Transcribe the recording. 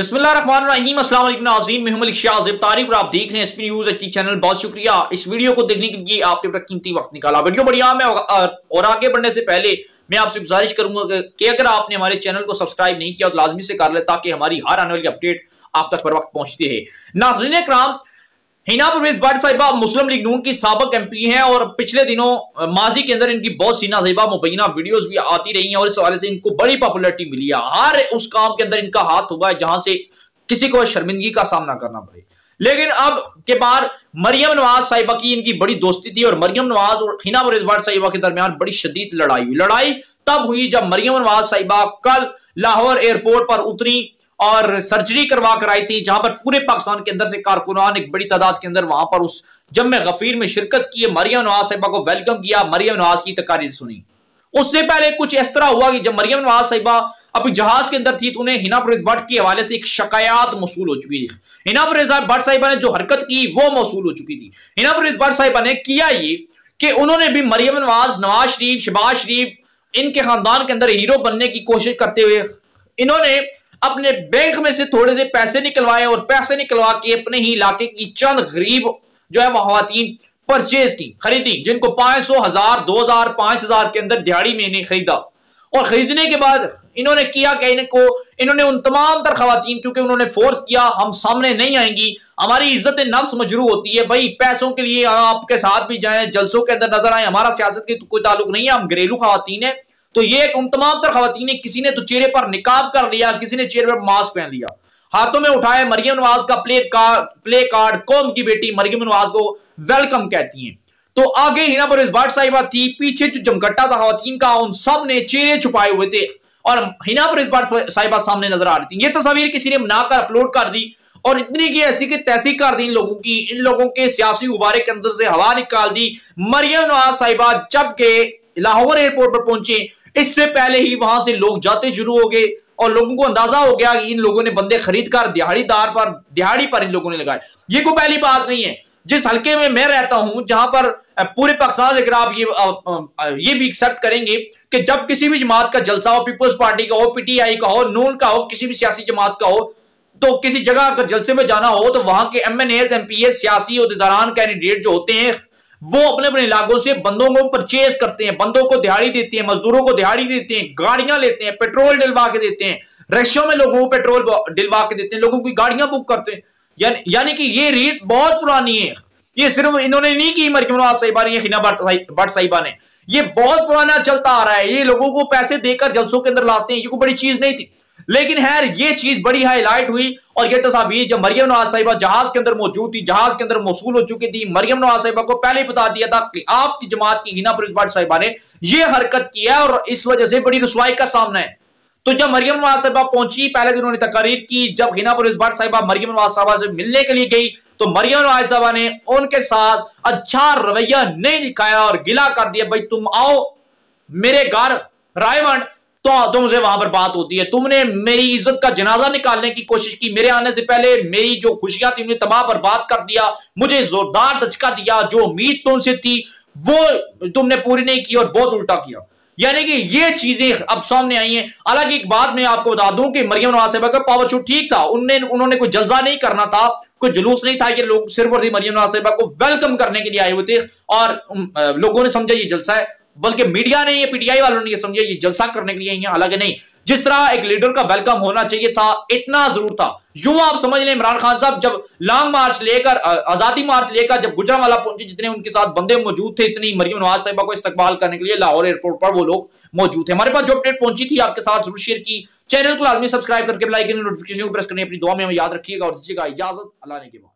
बिस्मिल्लाहिर्रहमानिर्रहीम, अस्सलाम वालेकुम नाज़रीन, मैं हूं मलिक शाह तारिक और आप देख रहे हैं एसपी न्यूज़ एचडी चैनल। बहुत शुक्रिया इस वीडियो को देखने के लिए, आपने अपना कीमती वक्त निकाला। वीडियो बढ़िया में और आगे बढ़ने से पहले मैं आपसे गुजारिश करूंगा कि अगर आपने हमारे चैनल को सब्सक्राइब नहीं किया तो लाजमी से कर ले, ताकि हमारी हर आने वाली अपडेट आप तक पर वक्त पहुंचती है। नाज़रीन इकराम, हिना परवेज भट्ट साहिबा मुस्लिम लीग नून की साबिक एमपी हैं और पिछले दिनों माजी के अंदर इनकी बहुत सी नाज़ेबा मुबैना वीडियोस भी आती रही हैं और इस हवाले से इनको बड़ी पॉपुलैरिटी मिली है। हर उस काम के अंदर इनका हाथ हुआ है जहां से किसी को शर्मिंदगी का सामना करना पड़े। लेकिन अब के बाद मरियम नवाज साहिबा की इनकी बड़ी दोस्ती थी और मरियम नवाज और हिना परवेज भट्ट साहिबा के दरमियान बड़ी शदीद लड़ाई हुई। लड़ाई तब हुई जब मरियम नवाज साहिबा कल लाहौर एयरपोर्ट पर उतरी और सर्जरी करवा कर आई थी, जहां पर पूरे पाकिस्तान के अंदर से कारकुनान एक बड़ी तादाद के अंदर वहां पर उस जम्मे गफीर में शिरकत की, मरियम नवाज साहिबा को वेलकम किया, मरियम नवाज की तकारीर सुनी। उससे पहले कुछ इस तरह हुआ कि जब मरियम नवाज साहिबा अभी जहाज के अंदर थी तो उन्हें हिना परवेज भट्ट के हवाले से एक शिकायत मौसूल हो चुकी थी। हिना परवेज भट्ट साहिबा ने जो हरकत की वो मौसूल हो चुकी थी। हिना परवेज भट्ट साहिबा ने किया ये कि उन्होंने भी मरियम नवाज, नवाज शरीफ, शहबाज शरीफ इनके खानदान के अंदर हीरो बनने की कोशिश करते हुए इन्होंने अपने बैंक में से थोड़े से पैसे निकलवाए और पैसे निकलवा के अपने ही इलाके की चंद गरीब जो है वो खवातीन परचेज की, खरीदी, जिनको 500, 1000, 2000, 5000 के अंदर दिहाड़ी में इन्हें खरीदा। और खरीदने के बाद इन्होंने किया कि इन्होंने उन तमाम तर खवातीन, क्योंकि उन्होंने फोर्स किया हम सामने नहीं आएंगी, हमारी इज्जत नफ्स मजरू होती है भाई, पैसों के लिए आपके साथ भी जाएं, जलसों के अंदर नजर आए, हमारा सियासत के तो कोई ताल्लुक नहीं है, हम घरेलू खवातीन है। तो ये उन तमाम तर खवातीन ने, किसी ने तो चेहरे पर निकाब कर लिया, किसी ने चेहरे पर मास्क पहन लिया, हाथों में उठाए मरियम नवाज का प्ले कार्ड, कौम की बेटी मरियम नवाज को वेलकम कहती हैं। तो आगे हिना परवेज भट्ट साहिबा थी, पीछे जो जमघट्टा था खवातीन का, उन सब ने चेहरे छुपाए हुए थे और हिना परवेज भट्ट साहिबा सामने नजर आ रही थी। ये तस्वीर किसी ने बनाकर अपलोड कर दी और इतनी की ऐसी की तैसी कर दी इन लोगों की, इन लोगों के सियासी गुब्बारे के अंदर से हवा निकाल दी। मरियम नवाज साहिबा जब के लाहौर एयरपोर्ट पर पहुंचे, इससे पहले ही वहां से लोग जाते शुरू हो गए और लोगों को अंदाजा हो गया कि इन लोगों ने बंदे खरीद कर दिहाड़ी पर इन लोगों ने लगाए। ये कोई पहली बात नहीं है। जिस हल्के में मैं रहता हूं, जहां पर पूरे पाकिस्तान से आप ये भी एक्सेप्ट करेंगे कि जब किसी भी जमात का जलसा हो, पीपल्स पार्टी का हो, पीटीआई का हो, नून का हो, किसी भी सियासी जमात का हो, तो किसी जगह अगर जलसे में जाना हो तो वहां के एमएनएस, एमपीएस, सियासी उहदेदारान, कैंडिडेट जो होते हैं वो अपने अपने इलाकों से बंदों को परचेज करते हैं, बंदों को दिहाड़ी देते हैं, मजदूरों को दिहाड़ी देते हैं, गाड़ियां लेते हैं, पेट्रोल डलवा के देते हैं, रिक्शों में लोगों को पेट्रोल डलवा के देते हैं, लोगों की गाड़ियां बुक करते हैं। यानी कि ये रीत बहुत पुरानी है। ये सिर्फ इन्होंने नहीं की मरियम नवाज साहिबा ने, हिना भट्ट साहिबा ने, ये बहुत पुराना चलता आ रहा है। ये लोगों को पैसे देकर जलसों के अंदर लाते हैं, ये कोई बड़ी चीज नहीं थी। लेकिन खैर ये चीज बड़ी हाईलाइट हुई और ये तस्वीर जब मरियम नवाज साहिबा जहाज के अंदर मौजूद थी, जहाज के अंदर मौसूल हो चुकी थी, मरियम नवाज साहिबा को पहले ही बता दिया था कि आपकी जमात की हिना परवेज भट्ट साहिबा ने यह हरकत की है और इस वजह से बड़ी रुसवाई का सामना है। तो जब मरियम नवाज साहिबा पहुंची, पहले दिन उन्होंने तकारीर की, जब हिना परवेज भट्ट साहिबा मरियम नवाज साहिबा से मिलने के लिए गई तो मरियम नवाज साहिबा ने उनके साथ अच्छा रवैया नहीं दिखाया और गिला कर दिया, भाई तुम आओ मेरे घर रायवंड तो तुमसे वहां पर बात होती है, तुमने मेरी इज्जत का जनाजा निकालने की कोशिश की, मेरे आने से पहले मेरी जो खुशियां थी उन्हें तबाह बर्बाद कर दिया, मुझे जोरदार धचका दिया, जो उम्मीद तुमसे थी वो तुमने पूरी नहीं की और बहुत उल्टा किया। यानी कि ये चीजें अब सामने आई हैं। हालांकि एक बात मैं आपको बता दूं कि मरियम नवाज साहिबा का पावर शूट ठीक था, उन्होंने कोई जलसा नहीं करना था, कोई जुलूस नहीं था, ये लोग सिर्फ और सिर्फ मरियम नवाज साहिबा को वेलकम करने के लिए आए हुए थे और लोगों ने समझा ये जलसा है, बल्कि मीडिया ने, ये पीटीआई वालों ने ये समझा ये जलसा करने के लिए आई है। हालांकि नहीं, जिस तरह एक लीडर का वेलकम होना चाहिए था, इतना जरूर था। यूं आप समझ लें इमरान खान साहब जब लॉन्ग मार्च लेकर, आजादी मार्च लेकर जब गुजरांवाला पहुंचे, जितने उनके साथ बंदे मौजूद थे, इतनी मरियम नवाज साहिबा को इस्तकबाल करने के लिए लाहौर एयरपोर्ट पर वो लोग मौजूद थे। हमारे पास जो अपडेट पहुंची थी आपके साथ जरूर शेयर की। चैनल को लाजमी सब्सक्राइब करके बेल आइकन नोटिफिकेशन को प्रेस करने अपनी दुआ में हमें याद रखिएगा और दीजिएगा इजाजत। अल्लाह ने के बाद।